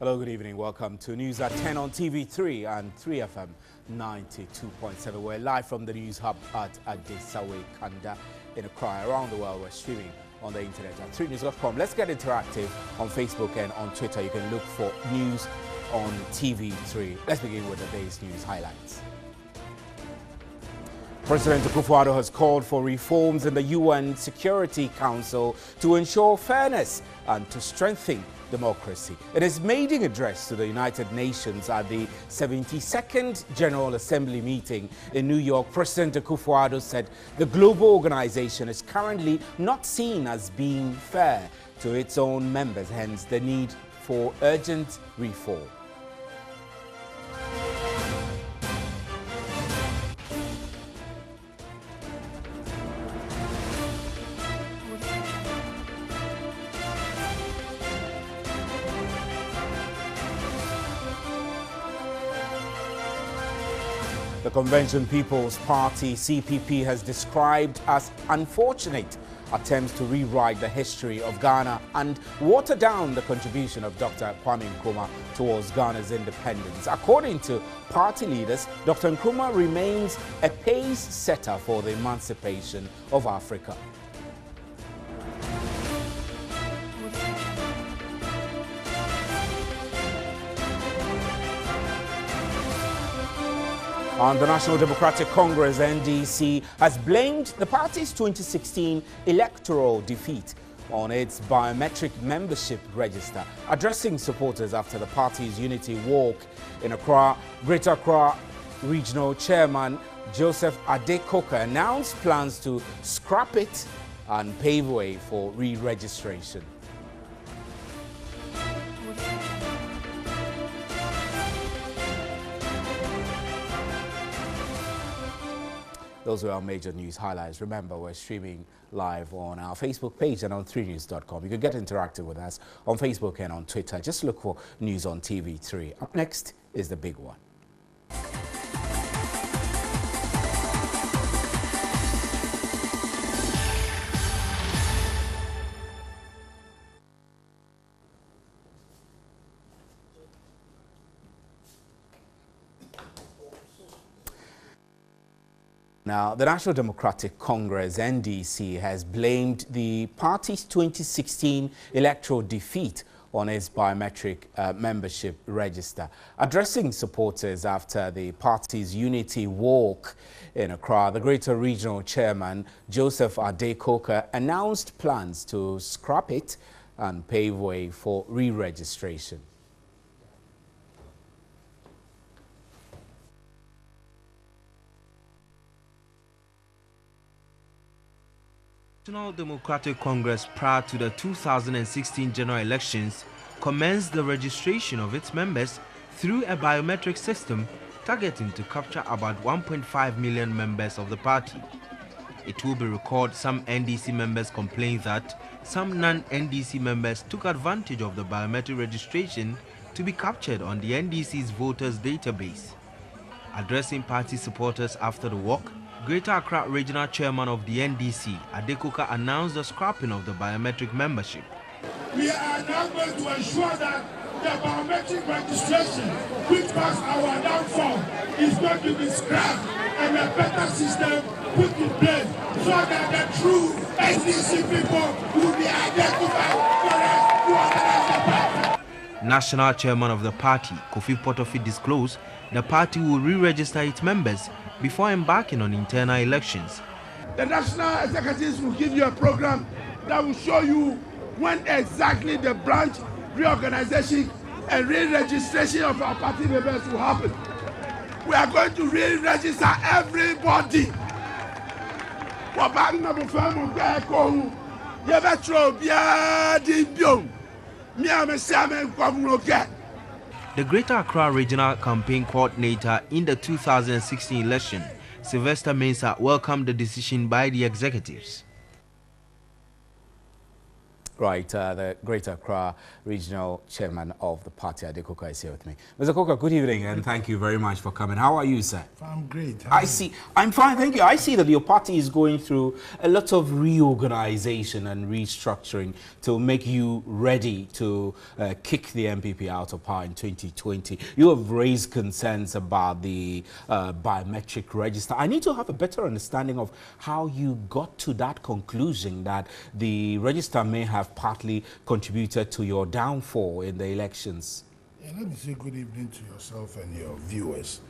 Hello, good evening. Welcome to News at 10 on TV3 and 3FM 92.7. We're live from the News Hub at Asiedu-Dartey in Accra. Around the world, we're streaming on the internet at 3news.com. Let's get interactive on Facebook and on Twitter. You can look for news on TV3. Let's begin with the day's news highlights. President Akufo-Addo has called for reforms in the UN Security Council to ensure fairness and to strengthen democracy. In his maiden address to the United Nations at the 72nd General Assembly meeting in New York, President Akufo-Addo said the global organization is currently not seen as being fair to its own members, hence the need for urgent reform. The Convention People's Party, CPP, has described as unfortunate attempts to rewrite the history of Ghana and water down the contribution of Dr. Kwame Nkrumah towards Ghana's independence. According to party leaders, Dr. Nkrumah remains a pace setter for the emancipation of Africa. And the National Democratic Congress, NDC, has blamed the party's 2016 electoral defeat on its biometric membership register. Addressing supporters after the party's unity walk in Accra, Greater Accra Regional Chairman Joseph Adekoka announced plans to scrap it and pave way for re-registration. Those were our major news highlights. Remember, we're streaming live on our Facebook page and on 3news.com. You can get interactive with us on Facebook and on Twitter. Just look for News on TV3. Up next is the big one. Now, the National Democratic Congress, NDC, has blamed the party's 2016 electoral defeat on its biometric membership register. Addressing supporters after the party's unity walk in Accra, the Greater Regional Chairman, Joseph Adekoka, announced plans to scrap it and pave way for re-registration. National Democratic Congress, prior to the 2016 general elections, commenced the registration of its members through a biometric system targeting to capture about 1.5 million members of the party. It will be recalled some NDC members complained that some non-NDC members took advantage of the biometric registration to be captured on the NDC's voters database. Addressing party supporters after the walk, Greater Accra Regional Chairman of the NDC, Adekoka, announced the scrapping of the biometric membership. We are now going to ensure that the biometric registration, which was our downfall, is going to be scrapped and a better system put in place so that the true NDC people will be identified for us to organize the party. National Chairman of the party, Kofi Potofi, disclosed the party will re-register its members before embarking on internal elections. The national executives will give you a program that will show you when exactly the branch reorganization and re-registration of our party members will happen. We are going to re-register everybody. The Greater Accra Regional Campaign Coordinator in the 2016 election, Sylvester Mensah, welcomed the decision by the executives. Right, the Greater Accra Regional Chairman of the party, Ade Koka, is here with me. Mr. Koka, good evening, and thank you very much for coming. How are you, sir? I'm great. I'm fine, thank you. I see that your party is going through a lot of reorganization and restructuring to make you ready to kick the MPP out of power in 2020. You have raised concerns about the biometric register. I need to have a better understanding of how you got to that conclusion that the register may have partly contributed to your downfall in the elections. Yeah, let me say good evening to yourself and your viewers.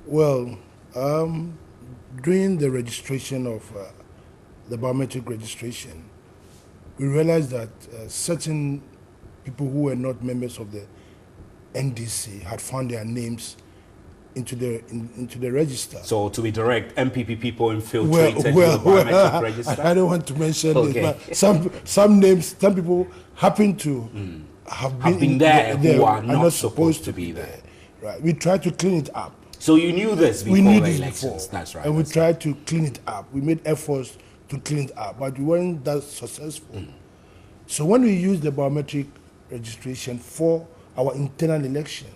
Well, during the registration of the biometric registration, we realized that certain people who were not members of the NDC had found their names into the register. So to be direct, MPP people infiltrated the biometric register? I don't want to mention this, but some names, some people happen to have been there who are not supposed to be there. Right. We tried to clean it up. So you knew this before the elections? That's right. And we tried to clean it up. We made efforts to clean it up, but we weren't that successful. So when we used the biometric registration for our internal elections,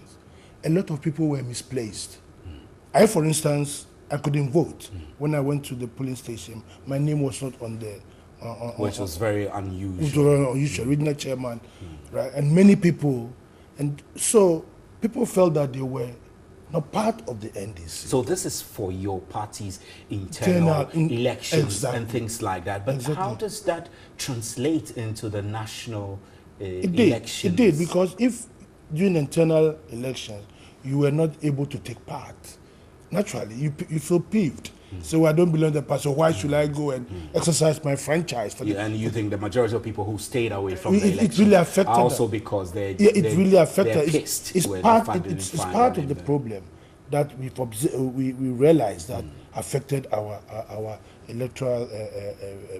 a lot of people were misplaced. I, for instance, I couldn't vote. When I went to the polling station, my name was not on the... which was very unusual. Which was very unusual, regional chairman, right? And many people, and so people felt that they were not part of the NDC. So this is for your party's internal elections and things like that. But how does that translate into the national elections? It did, because if during internal elections you were not able to take part, naturally you feel peeved. So I don't belong to the party, so why should I go and exercise my franchise? For and you think the majority of people who stayed away from the election it really affected are also because they really affected. Pissed it's part of the problem that we realized that affected our electoral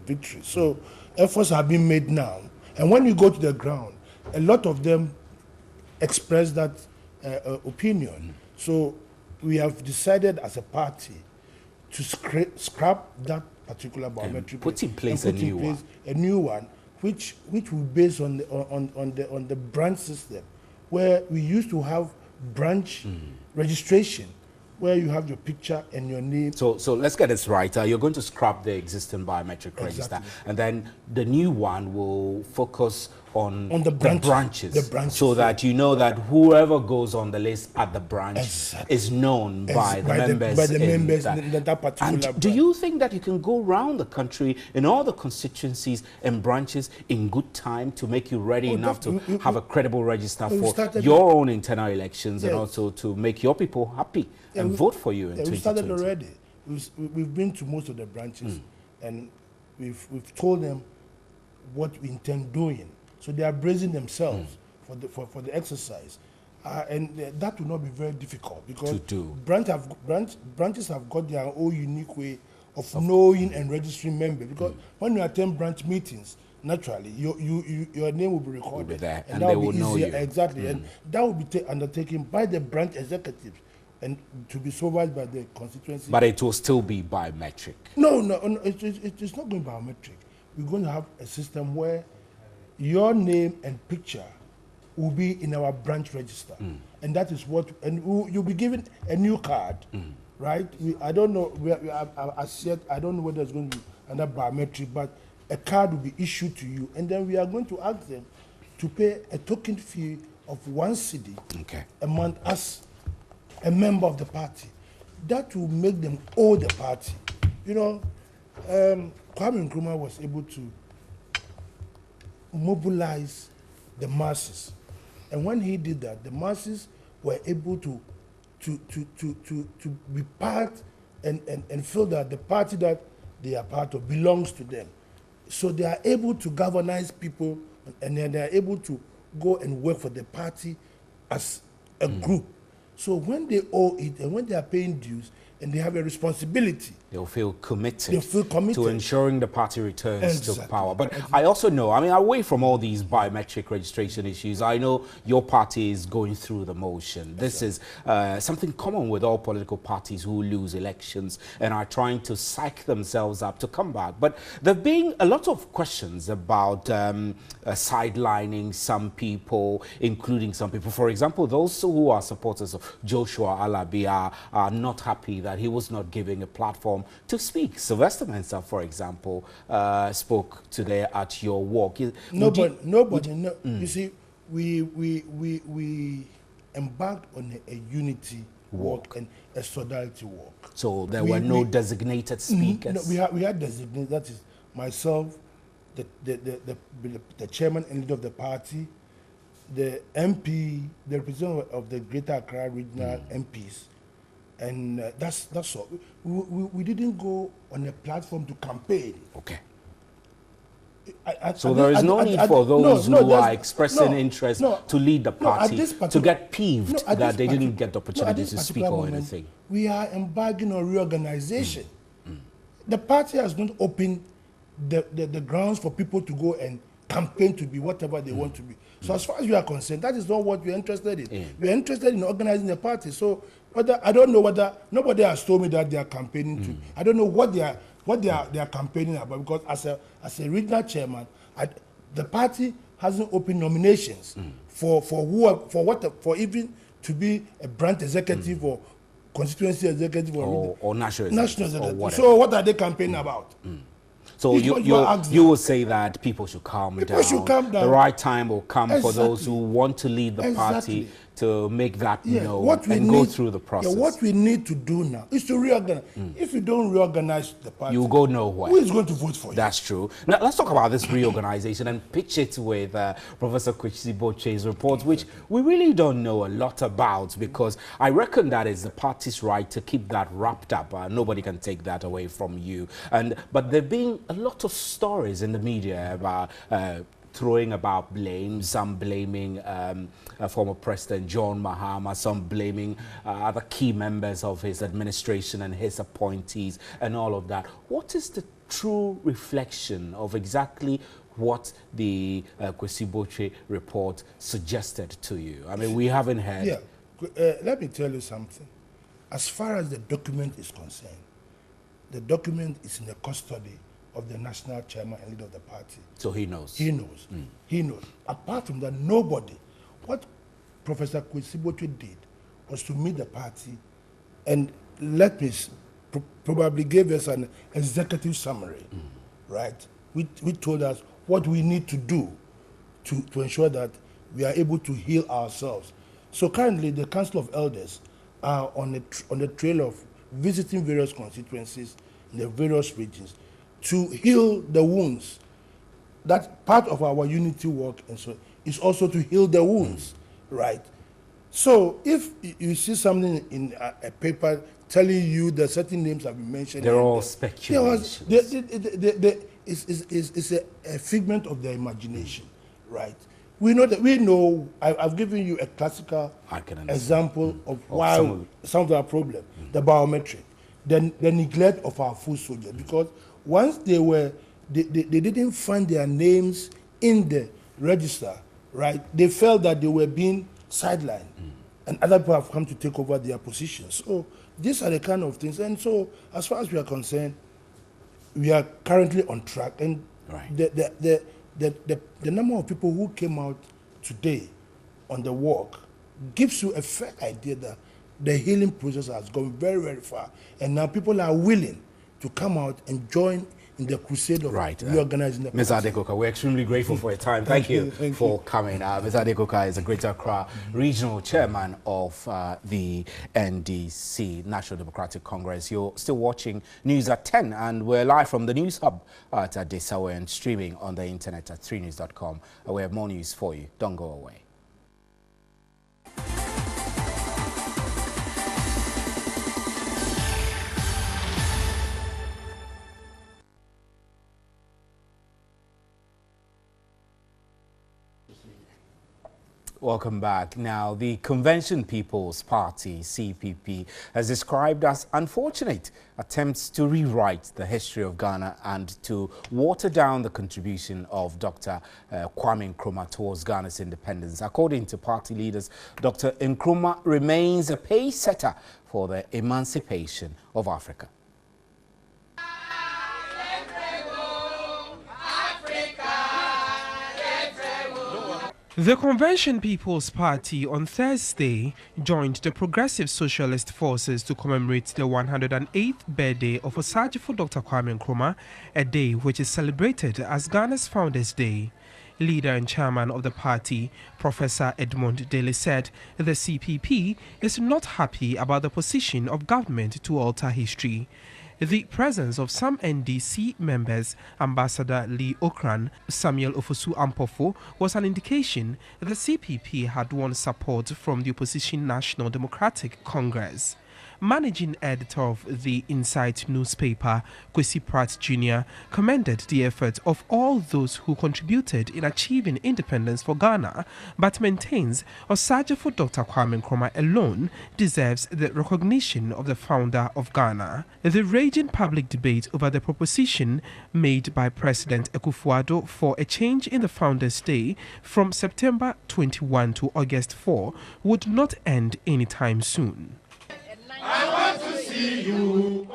victory. So efforts have been made now, and when you go to the ground, a lot of them express that opinion. So we have decided as a party to scrap that particular biometric, put in place a new one, which will be based on the branch system, where we used to have branch registration, where you have your picture and your name. So let's get this right. You're going to scrap the existing biometric register, and then the new one will focus on the branches, so that you know that whoever goes on the list at the branch is known by the members in that particular branch. Do you think that you can go around the country in all the constituencies and branches in good time to make you ready enough to have a credible register for your own internal elections and also to make your people happy and vote for you in 2020? We started already. We've been to most of the branches and we've told them what we intend doing. So they are bracing themselves for the exercise, and that will not be very difficult because branches have got their own unique way of knowing and registering members. Because when you attend branch meetings, naturally your name will be recorded, will be there, and they will know you exactly, and that will be undertaken by the branch executives and to be supervised by the constituency. But it will still be biometric. No, it's not going to be biometric. We're going to have a system where your name and picture will be in our branch register, and that is what. And you'll be given a new card, right? I don't know. I don't know whether it's going to be another biometric, but a card will be issued to you, and then we are going to ask them to pay a token fee of 1 cedi a month as a member of the party. That will make them owe the party. You know, Kwame Nkrumah was able to mobilize the masses, and when he did that, the masses were able to be part and feel that the party that they are part of belongs to them. So they are able to galvanize people, and then they are able to go and work for the party as a group. So when they owe it and when they are paying dues, and they have a responsibility. They'll feel committed. They'll feel committed to ensuring the party returns to power. But Exactly. I also know, I mean, away from all these biometric registration issues, I know your party is going through the motion. This is something common with all political parties who lose elections and are trying to psych themselves up to come back. But there have been a lot of questions about sidelining some people, including some people. For example, those who are supporters of Joshua Alabi are not happy that he was not given a platform to speak. Sylvester Mensah, for example, spoke today at your walk. You see, we embarked on a unity walk and a solidarity walk. So there were no designated speakers? No, we had designated, that is myself, the chairman and leader of the party, the MP, the representative of the Greater Accra regional MPs, and that's all. We didn't go on a platform to campaign. Okay. So there is no need for those who are expressing interest to lead the party to get peeved that they didn't get the opportunity to speak or anything. We are embarking on reorganization. The party has not opened the grounds for people to go and campaign to be whatever they want to be. So as far as we are concerned, that is not what we're interested in. We're interested in organizing the party. So I don't know whether, nobody has told me that they are campaigning to. I don't know what they are campaigning about, because as a regional chairman, the party hasn't opened nominations for even to be a branch executive or constituency executive or national executive. Or whatever. So what are they campaigning about? So you will say that people should calm down. The right time will come for those who want to lead the party to make that known and go through the process. What we need to do now is to reorganize. If you don't reorganize the party, you go nowhere. Who is going to vote for you? That's true. Now let's talk about this reorganization and pitch it with Professor Kwesi Boche's report, which we really don't know a lot about, because I reckon that is the party's right to keep that wrapped up. Nobody can take that away from you. But there have been a lot of stories in the media about throwing about blame, some blaming former President John Mahama, some blaming other key members of his administration and his appointees and all of that. What is the true reflection of exactly what the Kwesi Boche report suggested to you? I mean, we haven't heard. Yeah, let me tell you something. As far as the document is concerned, the document is in the custody of the national chairman and leader of the party. So he knows. He knows. He knows. Apart from that, nobody. What Professor Kwesi Boche did was to meet the party and probably gave us an executive summary, right? Which told us what we need to do to ensure that we are able to heal ourselves. So currently, the Council of Elders are on the trail of visiting various constituencies in the various regions to heal the wounds. That part of our unity work and so is also to heal the wounds, right? So if you see something in a paper telling you that certain names have been mentioned, they're all speculations. It's a figment of their imagination, right? We know. I've given you a classical example of why some of our problem, the biometric, the neglect of our foot soldiers, because once they didn't find their names in the register, right? They felt that they were being sidelined, and other people have come to take over their positions. So these are the kind of things. And so, as far as we are concerned, we are currently on track. And the number of people who came out today on the walk gives you a fair idea that the healing process has gone very, very far. And now people are willing to come out and join in the crusade of reorganizing the party. Ms. Adekoka, we're extremely grateful for your time. Thank you for coming. Ms. Adekoka is a Greater Accra regional chairman of the NDC, National Democratic Congress. You're still watching News at 10, and we're live from the News Hub at Adesawe and streaming on the internet at 3news.com. We have more news for you. Don't go away. Welcome back. Now, the Convention People's Party, CPP, has described as unfortunate attempts to rewrite the history of Ghana and to water down the contribution of Dr. Kwame Nkrumah towards Ghana's independence. According to party leaders, Dr. Nkrumah remains a pace-setter for the emancipation of Africa. The Convention People's Party on Thursday joined the Progressive Socialist Forces to commemorate the 108th birthday of Osagyefo Dr. Kwame Nkrumah, a day which is celebrated as Ghana's Founders' Day. Leader and chairman of the party, Professor Edmund Daly, said the CPP is not happy about the position of government to alter history. The presence of some NDC members, Ambassador Lee Okran, Samuel Ofosu Ampofo, was an indication the CPP had won support from the opposition National Democratic Congress. Managing editor of the Insight newspaper, Kwesi Pratt Jr., commended the effort of all those who contributed in achieving independence for Ghana, but maintains Osagyefo Dr. Kwame Nkrumah alone deserves the recognition of the founder of Ghana. The raging public debate over the proposition made by President Akufo-Addo for a change in the Founders' Day from September 21 to August 4 would not end anytime soon. I want to see you.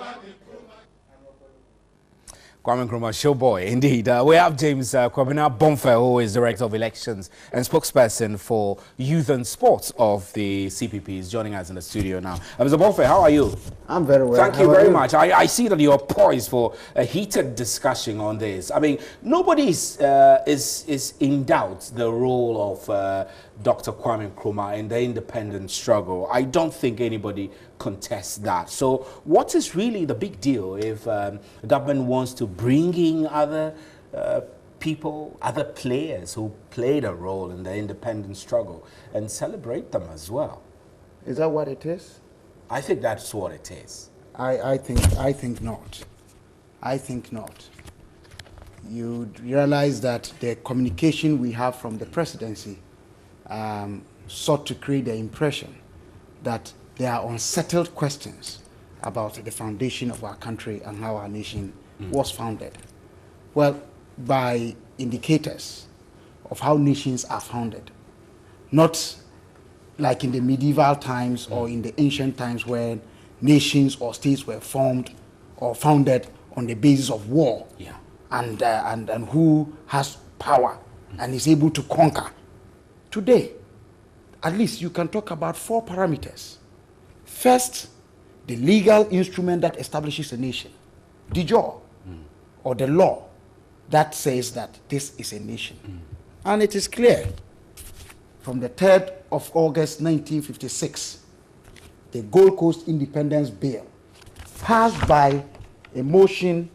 Kwame Nkrumah, showboy, indeed. We have James Kwabena Bonfe, who is Director of Elections and spokesperson for Youth and Sports of the CPP, is joining us in the studio now. Mr. Bonfe, how are you? I'm very well. Thank you very much. I see that you're poised for a heated discussion on this. I mean, nobody is in doubt the role of Dr. Kwame Nkrumah in the independence struggle. I don't think anybody contests that. So what is really the big deal if the government wants to bring in other people, other players who played a role in the independence struggle and celebrate them as well? Is that what it is? I think that's what it is. I think not. I think not. You realize that the communication we have from the presidency sought to create the impression that there are unsettled questions about the foundation of our country and how our nation was founded. Well, by indicators of how nations are founded, not like in the medieval times or in the ancient times where nations or states were formed or founded on the basis of war, and who has power and is able to conquer. Today, at least you can talk about 4 parameters. First, the legal instrument that establishes a nation, de jure, or the law that says that this is a nation. And it is clear from the 3rd of August 1956, the Gold Coast Independence Bill passed by a motion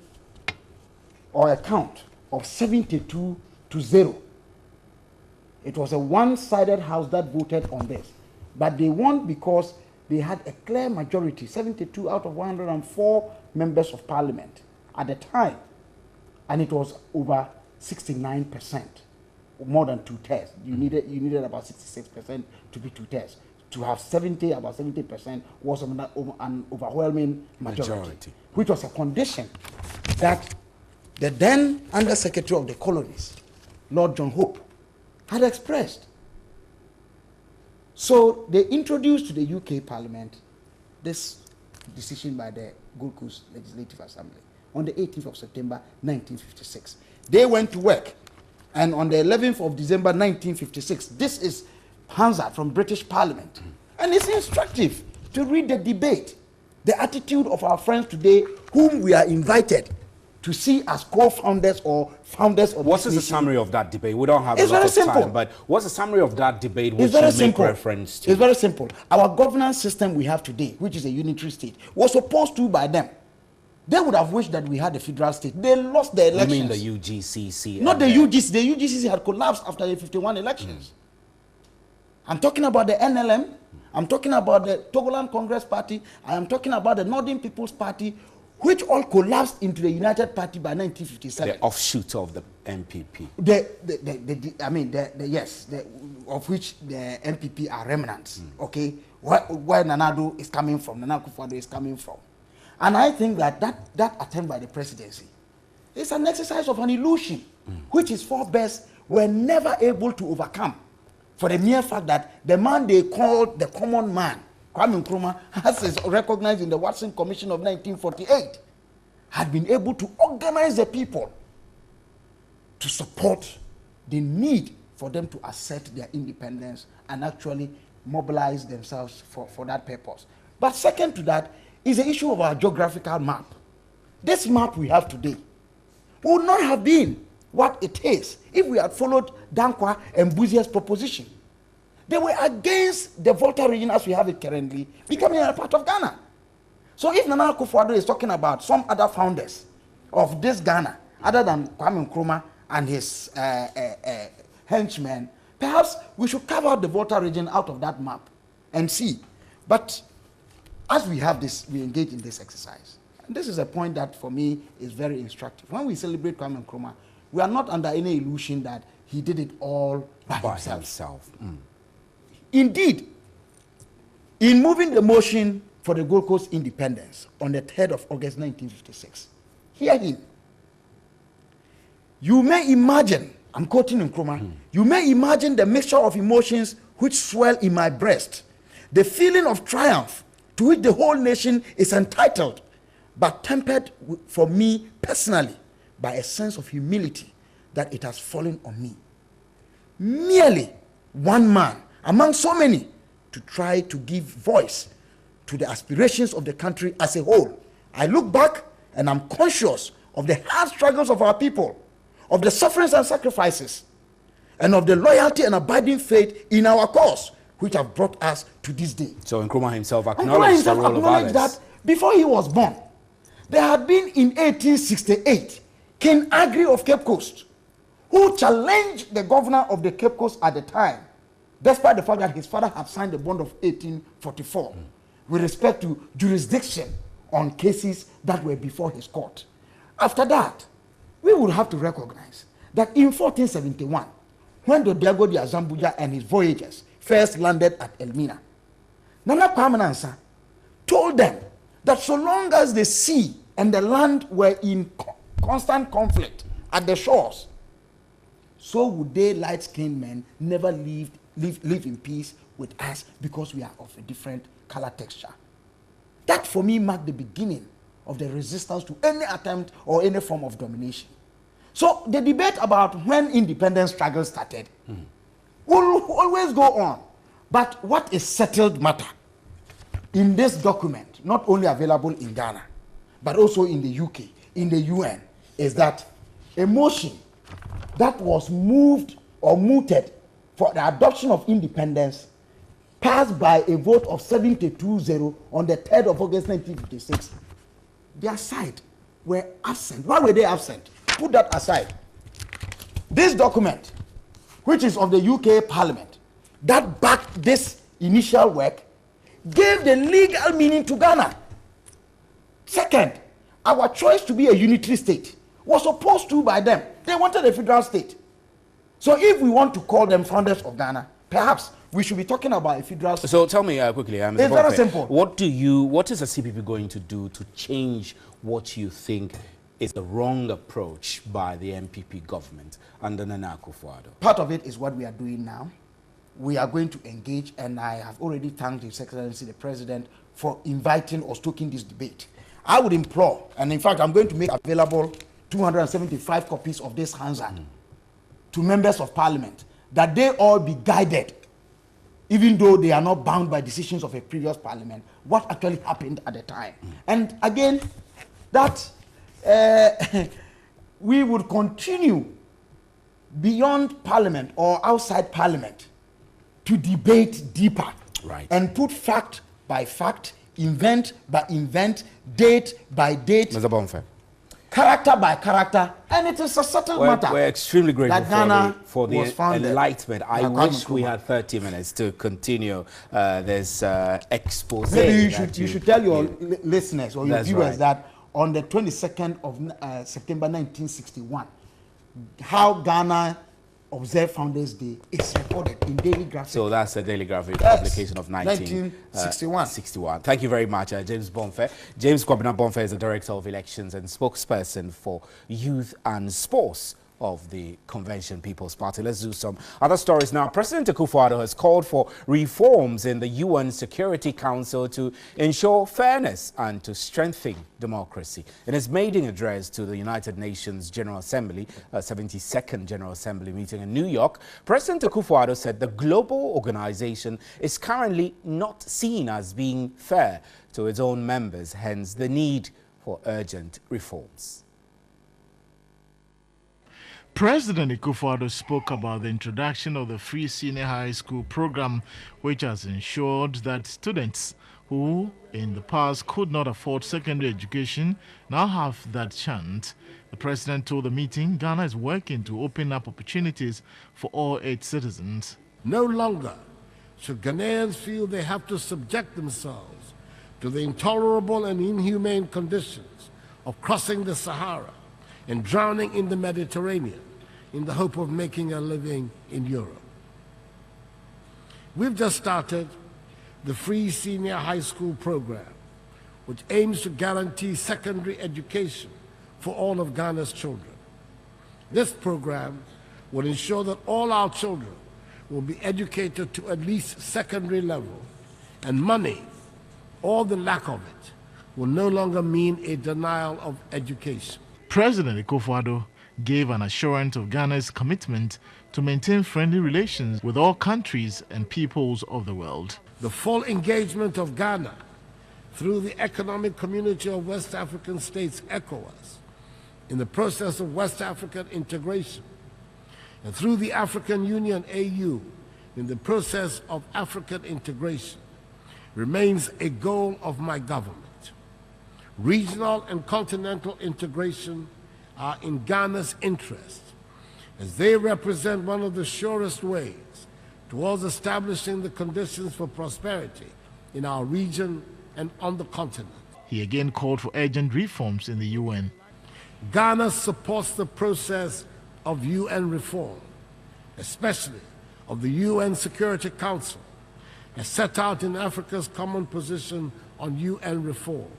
or a count of 72 to 0. It was a one-sided house that voted on this. But they won because they had a clear majority, 72 out of 104 members of parliament at the time. And it was over 69%, more than 2/3. You needed about 66% to be 2/3. To have about 70% was an overwhelming majority, which was a condition that the then Under-Secretary of the Colonies, Lord John Hope, had expressed. So they introduced to the UK Parliament this decision by the Gold Coast Legislative Assembly on the 18th of September 1956. They went to work, and on the 11th of December 1956, this is Hansard from British Parliament. And it's instructive to read the debate, the attitude of our friends today, whom we are invited to see as co-founders or founders of What is the summary of that debate? We don't have a lot of time, but what's the summary of that debate which you make reference to? It's very simple. Our governance system we have today, which is a unitary state, was supposed to by them. They would have wished that we had a federal state. They lost the elections. You mean the UGCC? Not the UGC. The UGCC had collapsed after the 51 elections. I'm talking about the NLM. I'm talking about the Togoland Congress Party. I am talking about the Northern People's Party, which all collapsed into the United Party by 1957. The offshoot of the MPP. Of which the MPP are remnants. Okay, where Nana is coming from, Nana Akufo-Addo is coming from, and I think that attempt by the presidency is an exercise of an illusion, which his forebears were never able to overcome, for the mere fact that the man they called the common man, Kwame Nkrumah, as is recognized in the Watson Commission of 1948, had been able to organize the people to support the need for them to assert their independence and actually mobilize themselves for that purpose. But second to that is the issue of our geographical map. This map we have today would not have been what it is if we had followed Dankwa and Buzier's proposition. They were against the Volta region as we have it currently becoming a part of Ghana. So if Nana Akufo-Addo is talking about some other founders of this Ghana, other than Kwame Nkrumah and his henchmen, perhaps we should carve out the Volta region out of that map and see. But as we have this, we engage in this exercise. And this is a point that for me is very instructive. When we celebrate Kwame Nkrumah, we are not under any illusion that he did it all by himself. Indeed, in moving the motion for the Gold Coast independence on the 3rd of August 1956, hear him. You may imagine, I'm quoting Nkrumah, you may imagine the mixture of emotions which swell in my breast, the feeling of triumph to which the whole nation is entitled, but tempered for me personally by a sense of humility that it has fallen on me. Merely one man among so many to try to give voice to the aspirations of the country as a whole. I look back and I'm conscious of the hard struggles of our people, of the sufferings and sacrifices, and of the loyalty and abiding faith in our cause, which have brought us to this day. So Nkrumah himself acknowledged the role of others. That before he was born, there had been in 1868 King Agri of Cape Coast, who challenged the governor of the Cape Coast at the time, despite the fact that his father had signed the bond of 1844 with respect to jurisdiction on cases that were before his court. After that, we would have to recognize that in 1471, when Diego de Azambuja and his voyagers first landed at Elmina, Nana Kwame Nansa told them that so long as the sea and the land were in constant conflict at the shores, so would they light-skinned men never live in peace with us because we are of a different color texture. That for me marked the beginning of the resistance to any attempt or any form of domination. So the debate about when independence struggle started will always go on. But what is settled matter in this document, not only available in Ghana, but also in the UK, in the UN, is that a motion that was moved or mooted for the adoption of independence passed by a vote of 72-0 on the 3rd of August 1956. Their side were absent. Why were they absent? Put that aside. This document, which is of the UK Parliament, that backed this initial work, gave the legal meaning to Ghana. Second, our choice to be a unitary state was opposed to by them. They wanted a federal state. So if we want to call them founders of Ghana, perhaps we should be talking about a federal state. So tell me quickly, it's very simple. What is the CPP going to do to change what you think is the wrong approach by the MPP government under Nana Akufo-Addo? Part of it is what we are doing now. We are going to engage, and I have already thanked His Excellency the President for inviting or stoking this debate. I would implore, and in fact I'm going to make available 275 copies of this Hansa to members of Parliament, that they all be guided, even though they are not bound by decisions of a previous Parliament, what actually happened at the time. And again, that we would continue beyond Parliament or outside Parliament to debate deeper, and put fact by fact, event by event, date by date, Mr. Bonfe, character by character, and it is a settled matter. We're extremely grateful for the enlightenment. I wish we had 30 minutes to continue this expose. Maybe you should tell your listeners or your viewers that on the 22nd of September 1961. How Ghana observed Founders Day is recorded in Daily Graphic. So that's the Daily Graphic publication of 1961. Thank you very much, James Bonfair. James Bonfair is the Director of Elections and spokesperson for Youth and Sports of the Convention People's Party. Let's do some other stories now. President Akufo-Addo has called for reforms in the UN Security Council to ensure fairness and to strengthen democracy. In his maiden address to the United Nations General Assembly, 72nd General Assembly meeting in New York, President Akufo-Addo said the global organization is currently not seen as being fair to its own members, hence the need for urgent reforms. President Akufo-Addo spoke about the introduction of the free senior high school program, which has ensured that students who in the past could not afford secondary education now have that chance. The president told the meeting Ghana is working to open up opportunities for all its citizens. No longer should Ghanaians feel they have to subject themselves to the intolerable and inhumane conditions of crossing the Sahara and drowning in the Mediterranean in the hope of making a living in Europe. We've just started the free senior high school program, which aims to guarantee secondary education for all of Ghana's children. This program will ensure that all our children will be educated to at least secondary level, and money, or the lack of it, will no longer mean a denial of education. President Akufo-Addo gave an assurance of Ghana's commitment to maintain friendly relations with all countries and peoples of the world. The full engagement of Ghana through the Economic Community of West African States, ECOWAS, in the process of West African integration, and through the African Union, AU, in the process of African integration, remains a goal of my government. Regional and continental integration are in Ghana's interest, as they represent one of the surest ways towards establishing the conditions for prosperity in our region and on the continent. He again called for urgent reforms in the UN. Ghana supports the process of UN reform, especially of the UN Security Council, as set out in Africa's common position on UN reform,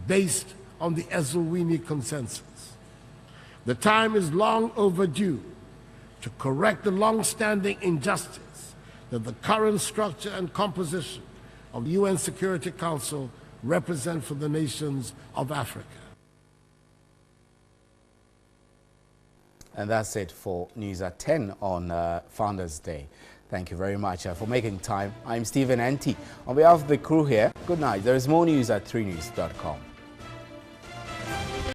based on the Eswatini Consensus. The time is long overdue to correct the long-standing injustice that the current structure and composition of the UN Security Council represent for the nations of Africa. And that's it for News at 10 on Founders Day. Thank you very much for making time. I'm Stephen Enti. On behalf of the crew here, good night. There is more news at 3news.com.